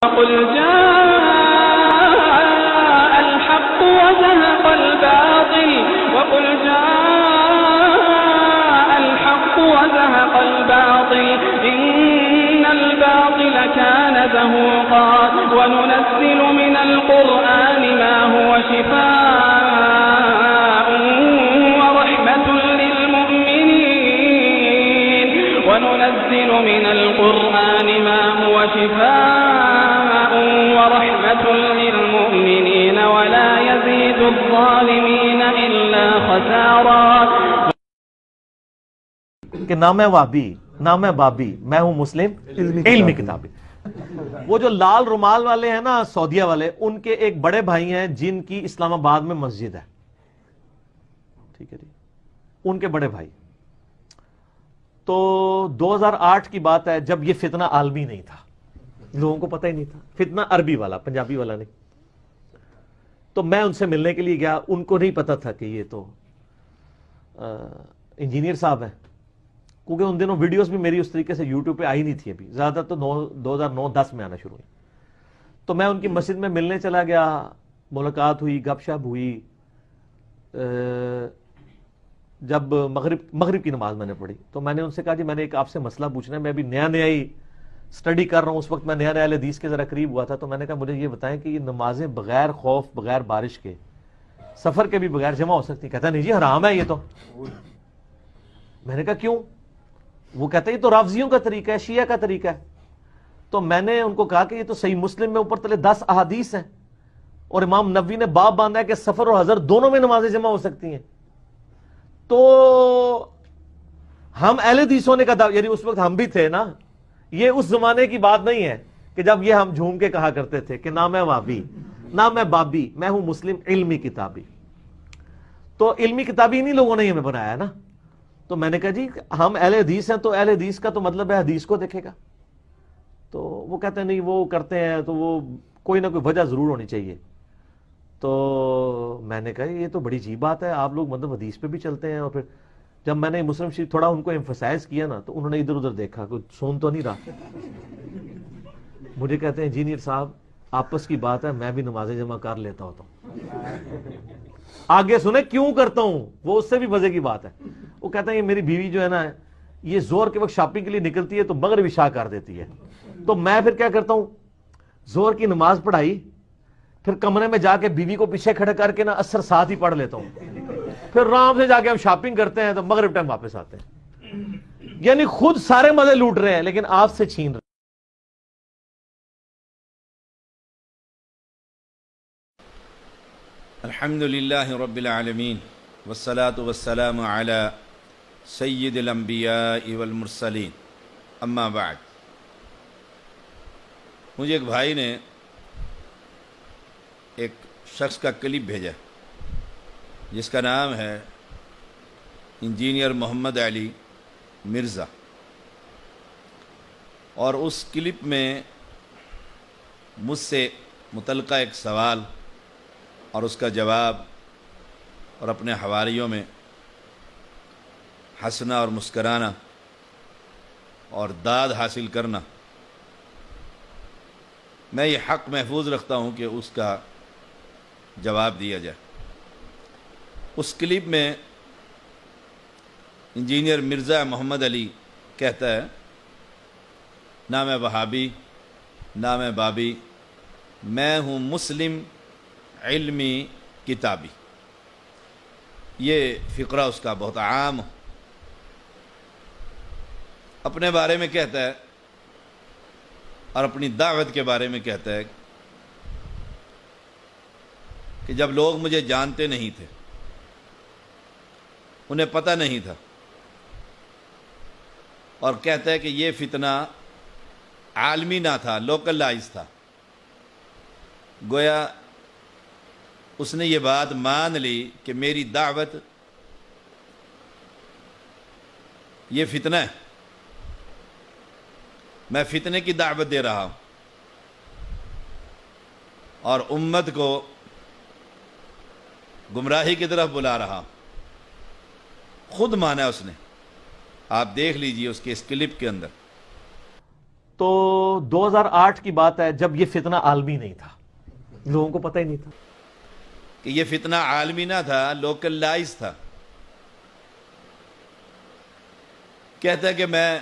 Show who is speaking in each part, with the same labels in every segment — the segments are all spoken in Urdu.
Speaker 1: قل جاء الحق وزهق الباطل وقل جاء الحق وزهق الباطل إن الباطل كان زهوقا وننزل من القرآن ما هو شفاء ورحمة للمؤمنين وننزل من القرآن ما هو شفاء ورحمة للمؤمنين ولا يزيد الظالمين إلا خسارا.
Speaker 2: کہ نہ میں وہابی نہ میں بابی، میں ہوں مسلم علمی کتابی. وہ جو لال رومال والے ہیں نا سعودیہ والے، ان کے ایک بڑے بھائی ہیں جن کی اسلام آباد میں مسجد ہے، ٹھیک ہے جی، ان کے بڑے بھائی. تو 2008 کی بات ہے جب یہ فتنہ عالمی نہیں تھا، لوگوں کو پتہ ہی نہیں تھا، فتنہ عربی والا، پنجابی والا نہیں. تو میں ان سے ملنے کے لیے گیا، ان کو نہیں پتا تھا کہ یہ تو انجینئر صاحب ہیں، کیونکہ ان دنوں ویڈیوز بھی میری اس طریقے سے یوٹیوب پہ آئی نہیں تھی ابھی، زیادہ تو 2009-10 میں آنا شروع ہوئی. تو میں ان کی مسجد میں ملنے چلا گیا، ملاقات ہوئی، گپ شپ ہوئی. جب مغرب کی نماز میں نے پڑھی تو میں نے ان سے کہا جی میں نے ایک آپ سے مسئلہ پوچھنا ہے، میں ابھی نیا ہی اسٹڈی کر رہا ہوں، اس وقت میں نیا اہل حدیث کے ذرا قریب ہوا تھا. تو میں نے کہا مجھے یہ بتائیں کہ یہ نمازیں بغیر خوف، بغیر بارش کے، سفر کے بھی بغیر جمع ہو سکتی؟ کہتا نہیں جی حرام ہے یہ تو. میں نے کہا کیوں؟ وہ کہتا ہے یہ تو رافضیوں کا طریقہ ہے، شیعہ کا طریقہ ہے. تو میں نے ان کو کہا کہ یہ تو صحیح مسلم میں اوپر تلے 10 احادیث ہیں اور امام نووی نے باب باندھا ہے کہ سفر اور حضر دونوں میں نمازیں جمع ہو سکتی ہیں. تو ہم اہل حدیث ہونے کا یعنی اس وقت ہم بھی تھے نا، یہ اس زمانے کی بات نہیں ہے کہ جب یہ ہم جھوم کے کہا کرتے تھے کہ نہ میں وابی نہ میں بابی، میں ہوں مسلم علمی کتابی. تو علمی کتابی انہی لوگوں نے ہمیں بنایا نا. تو میں نے کہا جی ہم اہل حدیث ہیں تو اہل حدیث کا تو مطلب ہے حدیث کو دیکھے گا. تو وہ کہتے ہیں نہیں وہ کرتے ہیں تو وہ کوئی نہ کوئی وجہ ضرور ہونی چاہیے. تو میں نے کہا یہ تو بڑی عجیب بات ہے، آپ لوگ مطلب حدیث پہ بھی چلتے ہیں. اور پھر جب میں نے مسلم شریف تھوڑا ان کو ایمفسائز کیا نا تو انہوں نے ادھر ادھر دیکھا، کوئی سن تو نہیں رہا. مجھے کہتے ہیں انجینئر صاحب آپس کی بات ہے، میں بھی نمازیں جمع کر لیتا ہوتا ہوں. آگے سنیں کیوں کرتا ہوں، وہ اس سے بھی مزے کی بات ہے. وہ کہتا ہے یہ میری بیوی جو ہے نا یہ زور کے وقت شاپنگ کے لیے نکلتی ہے تو مغرب عشاء کر دیتی ہے. تو میں پھر کیا کرتا ہوں، زور کی نماز پڑھائی، پھر کمرے میں جا کے بیوی کو پیچھے کھڑا کر کے نا اثر ساتھ ہی پڑھ لیتا ہوں، پھر آرام سے جا کے ہم شاپنگ کرتے ہیں تو مغرب ٹائم واپس آتے ہیں. یعنی خود سارے مزے لوٹ رہے ہیں لیکن آپ سے چھین رہے ہیں.
Speaker 3: الحمدللہ رب العالمین والصلاة والسلام علی سید الانبیاء والمرسلین، اما بعد. مجھے ایک بھائی نے ایک شخص کا کلپ بھیجا جس کا نام ہے انجینئر محمد علی مرزا، اور اس کلپ میں مجھ سے متعلقہ ایک سوال اور اس کا جواب اور اپنے حواریوں میں ہنسنا اور مسکرانا اور داد حاصل کرنا، میں یہ حق محفوظ رکھتا ہوں کہ اس کا جواب دیا جائے. اس کلپ میں انجینئر مرزا محمد علی کہتا ہے نہ میں وہابی نہ میں بابی، میں ہوں مسلم علمی کتابی. یہ فقرہ اس کا بہت عام اپنے بارے میں کہتا ہے اور اپنی دعوت کے بارے میں کہتا ہے کہ جب لوگ مجھے جانتے نہیں تھے، انہیں پتہ نہیں تھا، اور کہتا ہے کہ یہ فتنہ عالمی نہ تھا، لوکلائز تھا. گویا اس نے یہ بات مان لی کہ میری دعوت یہ فتنہ ہے، میں فتنے کی دعوت دے رہا ہوں اور امت کو گمراہی کی طرف بلا رہا ہوں. خود مانا اس نے، آپ دیکھ لیجئے اس کے اس کلپ کے اندر.
Speaker 2: تو 2008 کی بات ہے جب یہ فتنہ عالمی نہیں تھا، لوگوں کو پتہ ہی نہیں تھا
Speaker 3: کہ یہ فتنہ عالمی نہ تھا، لوکلائز تھا۔ کہتا ہے کہ میں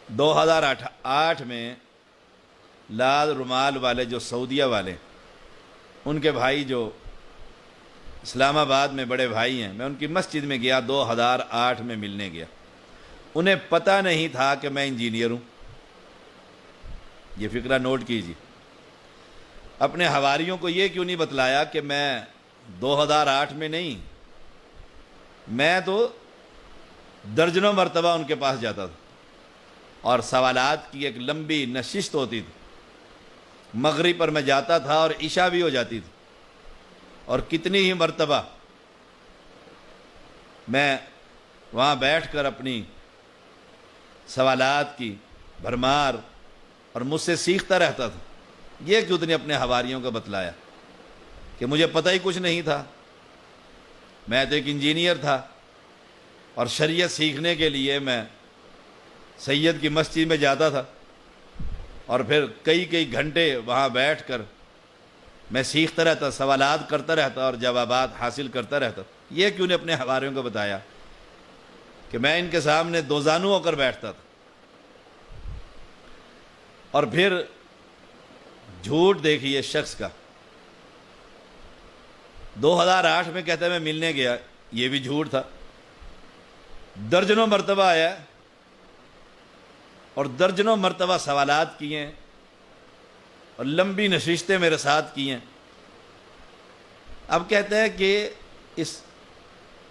Speaker 3: 2008 میں لال رومال والے جو سعودیہ والے، ان کے بھائی جو اسلام آباد میں بڑے بھائی ہیں، میں ان کی مسجد میں گیا، 2008 میں ملنے گیا۔ انہیں پتہ نہیں تھا کہ میں انجینئر ہوں، یہ فکرہ نوٹ کیجیے۔ اپنے حواریوں کو یہ کیوں نہیں بتلایا کہ میں 2008 میں نہیں، میں تو درجنوں مرتبہ ان کے پاس جاتا تھا اور سوالات کی ایک لمبی نشست ہوتی تھی، مغرب پر میں جاتا تھا اور عشاء بھی ہو جاتی تھی، اور کتنی ہی مرتبہ میں وہاں بیٹھ کر اپنی سوالات کی بھرمار اور مجھ سے سیکھتا رہتا تھا۔ یہ کیوں نے اپنے حواریوں کو بتلایا کہ مجھے پتہ ہی کچھ نہیں تھا، میں تو ایک انجینئر تھا، اور شریعت سیکھنے کے لیے میں سید کی مسجد میں جاتا تھا اور پھر کئی گھنٹے وہاں بیٹھ کر میں سیکھتا رہتا، سوالات کرتا رہتا اور جوابات حاصل کرتا رہتا۔ یہ کیوں نے اپنے حواریوں کو بتایا کہ میں ان کے سامنے دوزانو ہو کر بیٹھتا تھا۔ اور پھر جھوٹ دیکھیے شخص کا، 2008 میں کہتا ہے میں ملنے گیا، یہ بھی جھوٹ تھا۔ درجنوں مرتبہ آیا اور درجنوں مرتبہ سوالات کیے اور لمبی نشستیں میرے ساتھ کی ہیں۔ اب کہتے ہیں کہ اس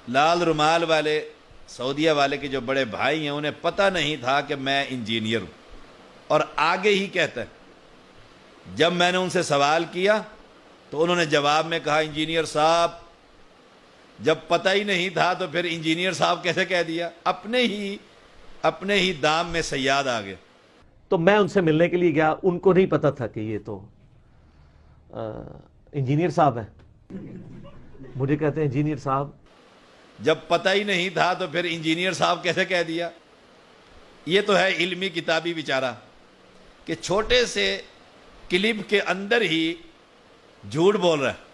Speaker 3: لال رومال والے سعودیہ والے کے جو بڑے بھائی ہیں انہیں پتہ نہیں تھا کہ میں انجینئر ہوں، اور آگے ہی کہتا ہے جب میں نے ان سے سوال کیا تو انہوں نے جواب میں کہا انجینئر صاحب، جب پتہ ہی نہیں تھا تو پھر انجینئر صاحب کیسے کہہ دیا؟ اپنے ہی دام میں صیاد آ گئے۔
Speaker 2: تو میں ان سے ملنے کے لیے گیا، ان کو نہیں پتا تھا کہ یہ تو انجینئر صاحب ہیں، مجھے کہتے ہیں انجینئر صاحب۔
Speaker 3: جب پتہ ہی نہیں تھا تو پھر انجینئر صاحب کیسے کہہ دیا؟ یہ تو ہے علمی کتابی بیچارہ کہ چھوٹے سے کلپ کے اندر ہی جھوٹ بول رہا ہے۔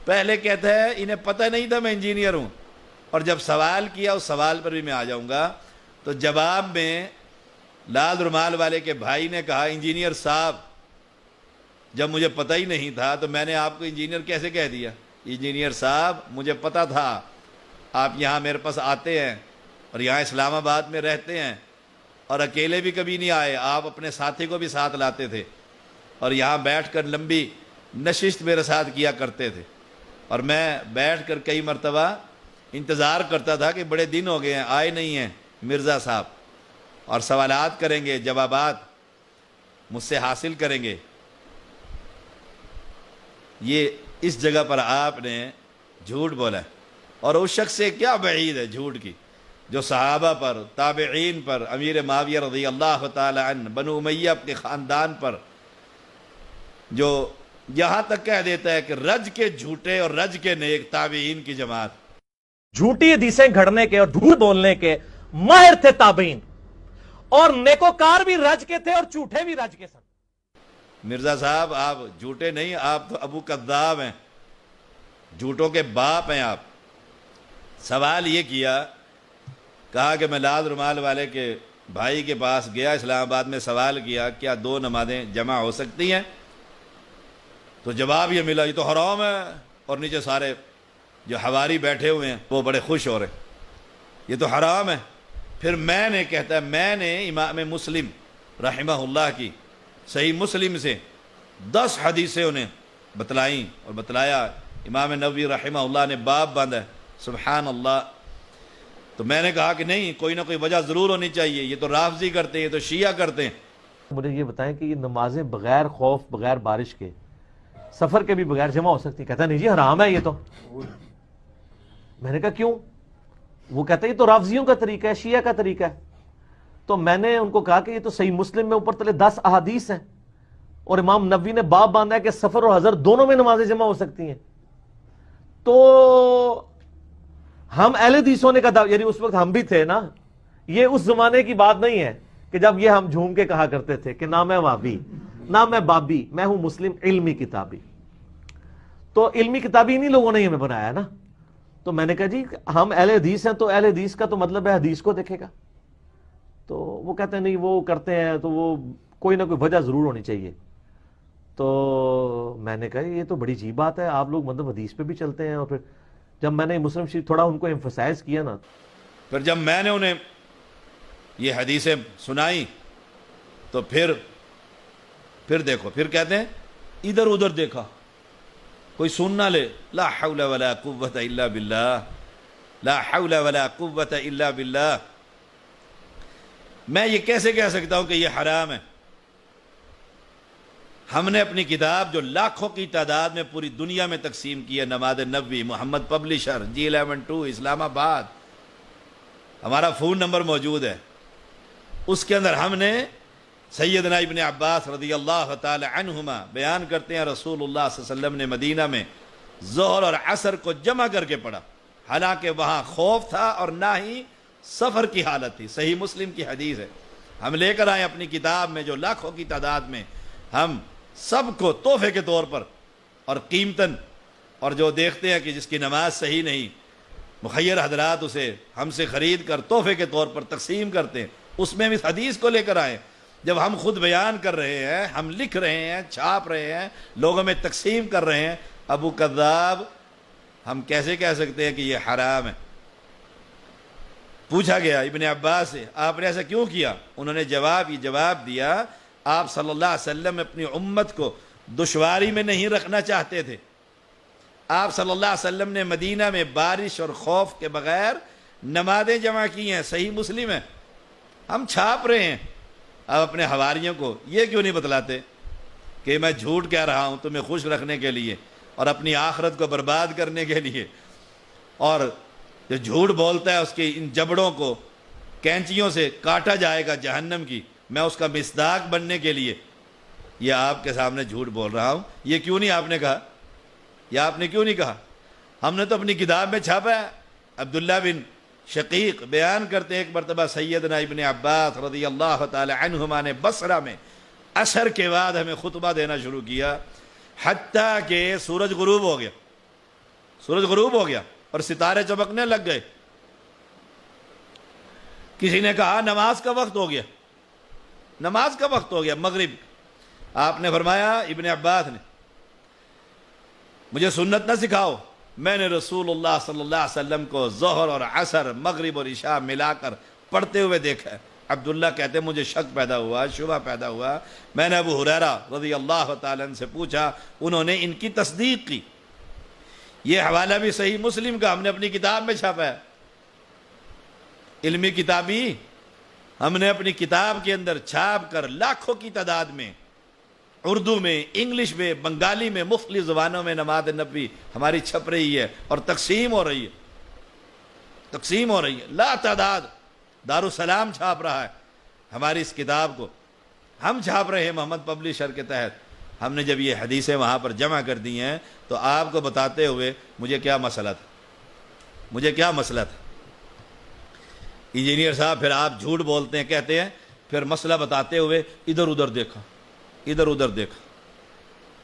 Speaker 3: پہلے کہتا ہے انہیں پتہ نہیں تھا میں انجینئر ہوں، اور جب سوال کیا اس سوال پر بھی میں آ جاؤں گا، تو جواب میں لال رومال والے کے بھائی نے کہا انجینئر صاحب، جب مجھے پتہ ہی نہیں تھا تو میں نے آپ کو انجینئر کیسے کہہ دیا؟ انجینئر صاحب مجھے پتہ تھا آپ یہاں میرے پاس آتے ہیں اور یہاں اسلام آباد میں رہتے ہیں، اور اکیلے بھی کبھی نہیں آئے، آپ اپنے ساتھی کو بھی ساتھ لاتے تھے اور یہاں بیٹھ کر لمبی نشست میرے ساتھ کیا کرتے تھے، اور میں بیٹھ کر کئی مرتبہ انتظار کرتا تھا کہ بڑے دن ہو گئے ہیں آئے نہیں ہیں مرزا صاحب، اور سوالات کریں گے، جوابات مجھ سے حاصل کریں گے۔ یہ اس جگہ پر آپ نے جھوٹ بولا ہے، اور اس شخص سے کیا بعید ہے جھوٹ کی جو صحابہ پر، تابعین پر، امیر معاویہ رضی اللہ تعالی عنہ، بنو امیہ کے خاندان پر، جو یہاں تک کہہ دیتا ہے کہ رج کے جھوٹے اور رج کے نیک تابعین کی جماعت۔
Speaker 2: جھوٹی حدیثیں گھڑنے کے اور جھوٹ بولنے کے ماہر تھے تابعین، اور نیکوکار بھی رج کے تھے اور جھوٹے بھی رج کے سن۔
Speaker 3: مرزا صاحب آپ جھوٹے نہیں، آپ تو ابو کذاب ہیں، جھوٹوں کے باپ ہیں آپ۔ سوال یہ کیا، کہا کہ میں لال رومال والے کے بھائی کے پاس گیا اسلام آباد میں، سوال کیا کیا 2 نمازیں جمع ہو سکتی ہیں؟ تو جواب یہ ملا یہ تو حرام ہے، اور نیچے سارے جو حواری بیٹھے ہوئے ہیں وہ بڑے خوش ہو رہے ہیں، یہ تو حرام ہے۔ پھر میں نے کہتا ہے میں نے امام مسلم رحمہ اللہ کی صحیح مسلم سے 10 حدیثیں انہیں بتلائیں اور بتلایا، امام نووی رحمہ اللہ نے باب باندھا ہے، سبحان اللہ۔ تو میں نے کہا کہ نہیں، کوئی نہ کوئی وجہ ضرور ہونی چاہیے، یہ تو رافضی کرتے ہیں، یہ تو شیعہ کرتے ہیں۔
Speaker 2: مجھے یہ بتائیں کہ یہ نمازیں بغیر خوف، بغیر بارش کے، سفر کے بھی بغیر جمع ہو سکتی؟ کہتا نہیں جی حرام ہے یہ تو۔ میں نے کہا کیوں؟ وہ کہتا ہے یہ تو رافضیوں کا طریقہ ہے، شیعہ کا طریقہ ہے۔ تو میں نے ان کو کہا کہ یہ تو صحیح مسلم میں اوپر تلے 10 احادیث ہیں، اور امام نووی نے باب باندھا ہے کہ سفر اور حضر دونوں میں نمازیں جمع ہو سکتی ہیں۔ تو ہم اہل حدیث ہونے کا یعنی اس وقت ہم بھی تھے نا، یہ اس زمانے کی بات نہیں ہے کہ جب یہ ہم جھوم کے کہا کرتے تھے کہ نہ میں وابی نہ میں بابی، میں ہوں مسلم علمی کتابی. تو علمی کتابی انہی لوگوں نے ہمیں بنایا نا. تو میں نے کہا جی ہم اہل حدیث ہیں، تو اہل حدیث کا تو مطلب ہے حدیث کو دیکھے گا. تو وہ کہتے ہیں نہیں وہ کرتے ہیں تو وہ کوئی نہ کوئی وجہ ضرور ہونی چاہیے. تو میں نے کہا یہ تو بڑی عجیب بات ہے، آپ لوگ مطلب حدیث پہ بھی چلتے ہیں. اور پھر جب میں نے مسلم شریف تھوڑا ان کو ایمفسائز کیا نا،
Speaker 3: پھر جب میں نے انہیں یہ حدیثیں سنائی تو پھر دیکھو، پھر کہتے ہیں ادھر ادھر دیکھا، کوئی سن نہ لے. لا حول ولا قوت الا باللہ، لا حول ولا قوت الا باللہ. میں یہ کیسے کہہ سکتا ہوں کہ یہ حرام ہے؟ ہم نے اپنی کتاب جو لاکھوں کی تعداد میں پوری دنیا میں تقسیم کی ہے، نماد نبوی، محمد پبلشر، G11-2 اسلام آباد، ہمارا فون نمبر موجود ہے. اس کے اندر ہم نے سیدنا ابن عباس رضی اللہ تعالی عنہما بیان کرتے ہیں رسول اللہ صلی اللہ علیہ وسلم نے مدینہ میں ظہر اور عصر کو جمع کر کے پڑھا، حالانکہ وہاں خوف تھا اور نہ ہی سفر کی حالت تھی. صحیح مسلم کی حدیث ہے. ہم لے کر آئے اپنی کتاب میں جو لاکھوں کی تعداد میں ہم سب کو تحفے کے طور پر اور قیمتاً، اور جو دیکھتے ہیں کہ جس کی نماز صحیح نہیں، مخیر حضرات اسے ہم سے خرید کر تحفے کے طور پر تقسیم کرتے ہیں. اس میں بھی اس حدیث کو لے کر آئے. جب ہم خود بیان کر رہے ہیں، ہم لکھ رہے ہیں، چھاپ رہے ہیں، لوگوں میں تقسیم کر رہے ہیں، ابو کذاب، ہم کیسے کہہ سکتے ہیں کہ یہ حرام ہے؟ پوچھا گیا ابن عباس سے آپ نے ایسا کیوں کیا؟ انہوں نے یہ جواب دیا، آپ صلی اللہ علیہ وسلم اپنی امت کو دشواری میں نہیں رکھنا چاہتے تھے. آپ صلی اللہ علیہ وسلم نے مدینہ میں بارش اور خوف کے بغیر نمازیں جمع کی ہیں. صحیح مسلم ہے. ہم چھاپ رہے ہیں. آپ اپنے حواریوں کو یہ کیوں نہیں بتلاتے کہ میں جھوٹ کہہ رہا ہوں تمہیں خوش رکھنے کے لیے اور اپنی آخرت کو برباد کرنے کے لیے، اور جو جھوٹ بولتا ہے اس کے ان جبڑوں کو کینچیوں سے کاٹا جائے گا جہنم کی، میں اس کا مصداق بننے کے لیے یہ آپ کے سامنے جھوٹ بول رہا ہوں. یہ کیوں نہیں آپ نے کہا؟ یہ آپ نے کیوں نہیں کہا؟ ہم نے تو اپنی کتاب میں چھاپا ہے. عبداللہ بن شقیق بیان کرتے ایک مرتبہ سیدنا ابن عباس رضی اللہ تعالی عنہما نے بصرہ میں عصر کے بعد ہمیں خطبہ دینا شروع کیا، حتیٰ کہ سورج غروب ہو گیا اور ستارے چمکنے لگ گئے. کسی نے کہا نماز کا وقت ہو گیا، مغرب. آپ نے فرمایا ابن عباس نے مجھے سنت نہ سکھاؤ، میں نے رسول اللہ صلی اللہ علیہ وسلم کو ظہر اور عصر، مغرب اور عشاء ملا کر پڑھتے ہوئے دیکھا ہے. عبداللہ کہتے مجھے شک پیدا ہوا، شبہ پیدا ہوا. میں نے ابو ہریرہ رضی اللہ تعالیٰ عنہ سے پوچھا، انہوں نے ان کی تصدیق کی. یہ حوالہ بھی صحیح مسلم کا ہم نے اپنی کتاب میں چھاپا ہے. علمی کتابی ہم نے اپنی کتاب کے اندر چھاپ کر لاکھوں کی تعداد میں اردو میں، انگلش میں، بنگالی میں، مختلف زبانوں میں نماد نبوی ہماری چھپ رہی ہے اور تقسیم ہو رہی ہے. لا تعداد. دارالسلام چھاپ رہا ہے ہماری اس کتاب کو، ہم چھاپ رہے ہیں محمد پبلشر کے تحت. ہم نے جب یہ حدیثیں وہاں پر جمع کر دی ہیں تو آپ کو بتاتے ہوئے مجھے کیا مسئلہ تھا. انجینئر صاحب پھر آپ جھوٹ بولتے ہیں، کہتے ہیں پھر مسئلہ بتاتے ہوئے ادھر ادھر دیکھا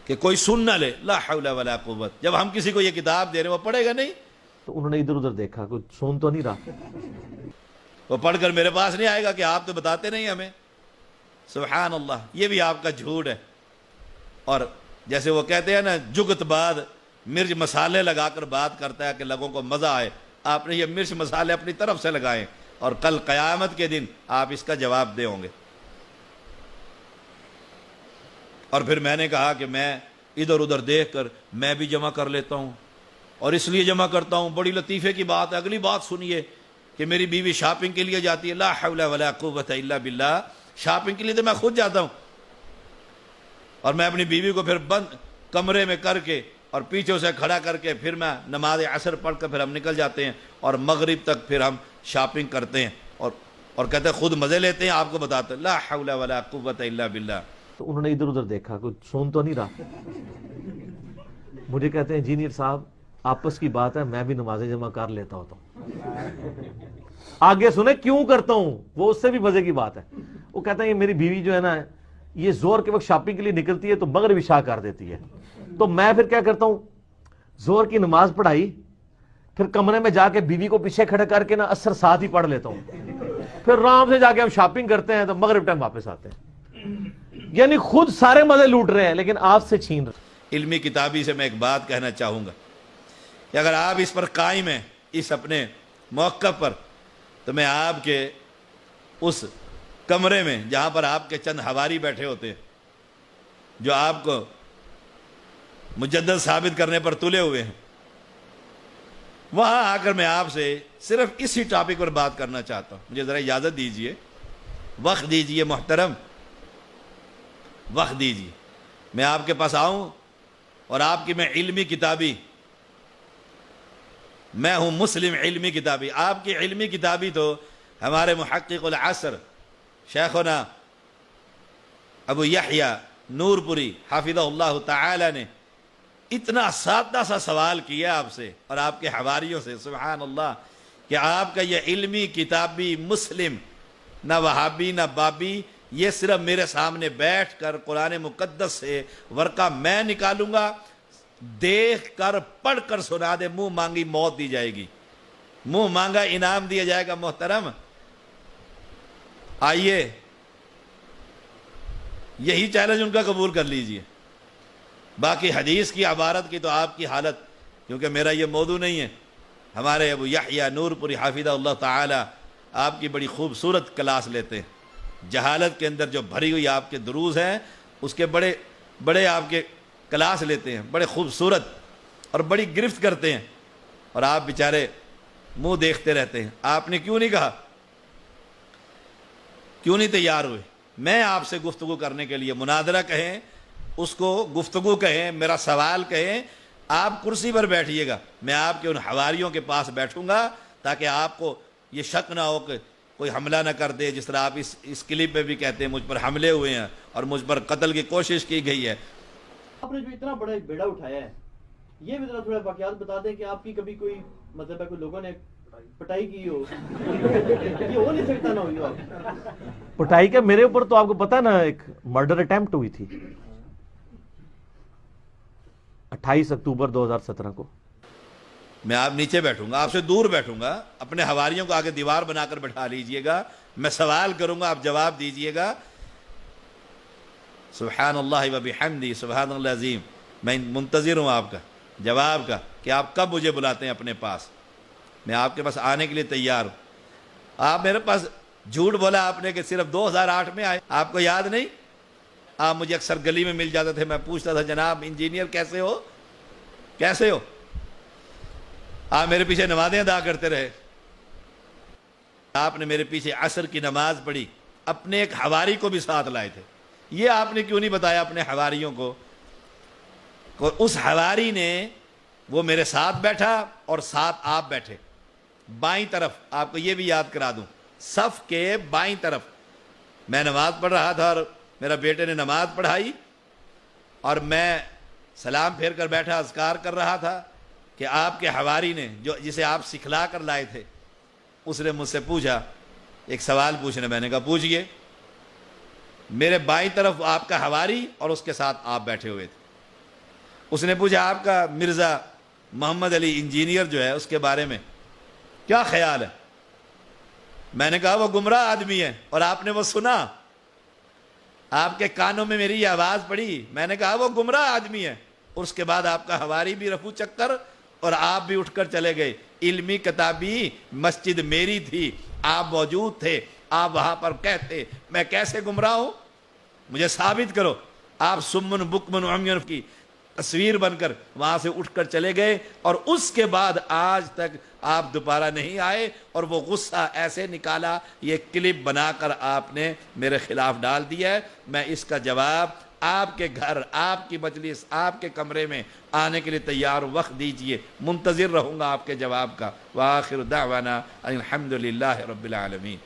Speaker 3: کہ کوئی سن نہ لے. لا حول ولا قوت. جب ہم کسی کو یہ کتاب دے رہے ہیں وہ پڑھے گا نہیں،
Speaker 2: تو انہوں نے ادھر ادھر دیکھا، کوئی سن تو نہیں رہا.
Speaker 3: وہ پڑھ کر میرے پاس نہیں آئے گا کہ آپ تو بتاتے نہیں ہمیں. سبحان اللہ. یہ بھی آپ کا جھوٹ ہے. اور جیسے وہ کہتے ہیں نا جگت بعد مرچ مسالے لگا کر بات کرتا ہے کہ لوگوں کو مزہ آئے، آپ نے یہ مرچ مسالے اپنی طرف سے لگائے اور کل قیامت کے دن آپ اس کا جواب دے ہوں گے. اور پھر میں نے کہا کہ میں ادھر ادھر دیکھ کر میں بھی جمع کر لیتا ہوں، اور اس لیے جمع کرتا ہوں، بڑی لطیفے کی بات ہے. اگلی بات سنیے کہ میری بیوی شاپنگ کے لیے جاتی ہے. لا حول ولا قوت الا باللہ. شاپنگ کے لیے تو میں خود جاتا ہوں، اور میں اپنی بیوی کو پھر بند کمرے میں کر کے اور پیچھے سے کھڑا کر کے پھر میں نماز عصر پڑھ کر پھر ہم نکل جاتے ہیں اور مغرب تک پھر ہم شاپنگ کرتے ہیں اور کہتے ہیں خود مزے لیتے ہیں. آپ کو بتاتے ہیں لا حول ولا قوت الا باللہ.
Speaker 2: تو انہوں نے ادھر ادھر دیکھا، کوئی سن تو نہیں رہا. مجھے کہتے ہیں انجینئر صاحب آپس کی بات ہے، میں بھی نمازیں جمع کر لیتا ہوتا ہوں. آگے سنیں کیوں کرتا ہوں، وہ اس سے بھی مزے کی بات ہے. وہ کہتا ہے یہ میری بیوی جو ہے نا یہ زور کے وقت شاپنگ کے لیے نکلتی ہے تو مغرب عشاء کر دیتی ہے، تو میں پھر کیا کرتا ہوں، زور کی نماز پڑھائی، پھر کمرے میں جا کے بیوی کو پیچھے کھڑا کر کے نا اثر ساتھ ہی پڑھ لیتا ہوں، پھر آرام سے جا کے ہم شاپنگ کرتے ہیں تو مغرب ٹائم واپس آتے ہیں. یعنی خود سارے مزے لوٹ رہے ہیں لیکن آپ سے چھین رہے ہیں.
Speaker 3: علمی کتابی سے میں ایک بات کہنا چاہوں گا کہ اگر آپ اس پر قائم ہیں، اس اپنے موقف پر، تو میں آپ کے اس کمرے میں جہاں پر آپ کے چند حواری بیٹھے ہوتے ہیں جو آپ کو مجدد ثابت کرنے پر تلے ہوئے ہیں، وہاں آ کر میں آپ سے صرف اسی ٹاپک پر بات کرنا چاہتا ہوں. مجھے ذرا اجازت دیجئے، وقت دیجئے محترم، وقت دیجئے، میں آپ کے پاس آؤں اور آپ کی میں علمی کتابی، میں ہوں مسلم علمی کتابی. آپ کی علمی کتابی تو ہمارے محقق العصر شیخنا ابو یحییٰ نور پوری حافظہ اللہ تعالی نے اتنا سادہ سا سوال کیا آپ سے اور آپ کے حواریوں سے، سبحان اللہ، کہ آپ کا یہ علمی کتابی مسلم، نہ وہابی نہ بابی، یہ صرف میرے سامنے بیٹھ کر قرآن مقدس سے ورقہ میں نکالوں گا، دیکھ کر پڑھ کر سنا دے، منہ مانگی موت دی جائے گی، منہ مانگا انعام دیا جائے گا. محترم آئیے یہی چیلنج ان کا قبول کر لیجئے. باقی حدیث کی عبارت کی تو آپ کی حالت، کیونکہ میرا یہ موضوع نہیں ہے، ہمارے ابو یحییٰ نور پوری حافظہ اللہ تعالی آپ کی بڑی خوبصورت کلاس لیتے ہیں. جہالت کے اندر جو بھری ہوئی آپ کے دروس ہیں اس کے بڑے بڑے آپ کے کلاس لیتے ہیں، بڑے خوبصورت اور بڑی گرفت کرتے ہیں، اور آپ بیچارے منہ دیکھتے رہتے ہیں. آپ نے کیوں نہیں کہا، کیوں نہیں تیار ہوئے؟ میں آپ سے گفتگو کرنے کے لیے، مناظرہ کہیں اس کو، گفتگو کہیں، میرا سوال کہیں، آپ کرسی پر بیٹھیے گا، میں آپ کے ان حواریوں کے پاس بیٹھوں گا تاکہ آپ کو یہ شک نہ ہو کہ کوئی حملہ نہ کر دے، جس طرح آپ اس کلپ میں بھی کہتے ہیں مجھ پر حملے ہوئے ہیں اور مجھ پر قتل کی کوشش کی گئی ہے.
Speaker 4: آپ نے جو اتنا بڑا ایک بیڑا اٹھایا ہے، یہ بھی ذرا تھوڑا واقعات بتا دیں کہ آپ کی کبھی کوئی مطلب ہے کوئی لوگوں نے پٹائی کی ہو، یہ ہو نہیں سکتا نہ ہوئی ہو.
Speaker 2: پٹائی کا میرے اوپر تو آپ کو پتا نا ایک مرڈر اٹیمپٹ ہوئی تھی 28 اکتوبر 2017 کو.
Speaker 3: میں آپ نیچے بیٹھوں گا، آپ سے دور بیٹھوں گا، اپنے حواریوں کو آگے دیوار بنا کر بٹھا لیجئے گا، میں سوال کروں گا، آپ جواب دیجئے گا. سبحان اللہ و بحمدہ سبحان اللہ عظیم. میں منتظر ہوں آپ کا جواب کا کہ آپ کب مجھے بلاتے ہیں اپنے پاس. میں آپ کے پاس آنے کے لیے تیار ہوں. آپ میرے پاس جھوٹ بولا آپ نے کہ صرف 2008 میں آئے، آپ کو یاد نہیں؟ آپ مجھے اکثر گلی میں مل جاتے تھے، میں پوچھتا تھا جناب انجینئر کیسے ہو، کیسے ہو؟ آپ میرے پیچھے نمازیں ادا کرتے رہے. آپ نے میرے پیچھے عصر کی نماز پڑھی، اپنے ایک حواری کو بھی ساتھ لائے تھے. یہ آپ نے کیوں نہیں بتایا اپنے حواریوں کو؟ اس حواری نے، وہ میرے ساتھ بیٹھا اور ساتھ آپ بیٹھے بائیں طرف. آپ کو یہ بھی یاد کرا دوں، صف کے بائیں طرف میں نماز پڑھ رہا تھا اور میرا بیٹے نے نماز پڑھائی اور میں سلام پھیر کر بیٹھا، اذکار کر رہا تھا کہ آپ کے حواری نے، جسے آپ سکھلا کر لائے تھے، اس نے مجھ سے پوچھا، ایک سوال پوچھنا. میں نے کہا پوچھئے. میرے بائیں طرف آپ کا حواری اور اس کے ساتھ آپ بیٹھے ہوئے تھے. اس نے پوچھا آپ کا مرزا محمد علی انجینئر جو ہے اس کے بارے میں کیا خیال ہے؟ میں نے کہا وہ گمراہ آدمی ہے. اور آپ نے وہ سنا، آپ کے کانوں میں میری یہ آواز پڑی، میں نے کہا وہ گمراہ آدمی ہے. اور اس کے بعد آپ کا حواری بھی رفو چکر اور آپ بھی اٹھ کر چلے گئے. علمی کتابی مسجد میری تھی، آپ موجود تھے، آپ وہاں پر کہتے میں کیسے گمراہ ہوں؟ مجھے ثابت کرو. آپ سمن بکمن عمیون کی تصویر بن کر وہاں سے اٹھ کر چلے گئے اور اس کے بعد آج تک آپ دوبارہ نہیں آئے اور وہ غصہ ایسے نکالا، یہ کلپ بنا کر آپ نے میرے خلاف ڈال دیا ہے. میں اس کا جواب آپ کے گھر، آپ کی مجلس، آپ کے کمرے میں آنے کے لیے تیار. وقت دیجئے، منتظر رہوں گا آپ کے جواب کا. وآخر دعوانا الحمدللہ رب العالمین.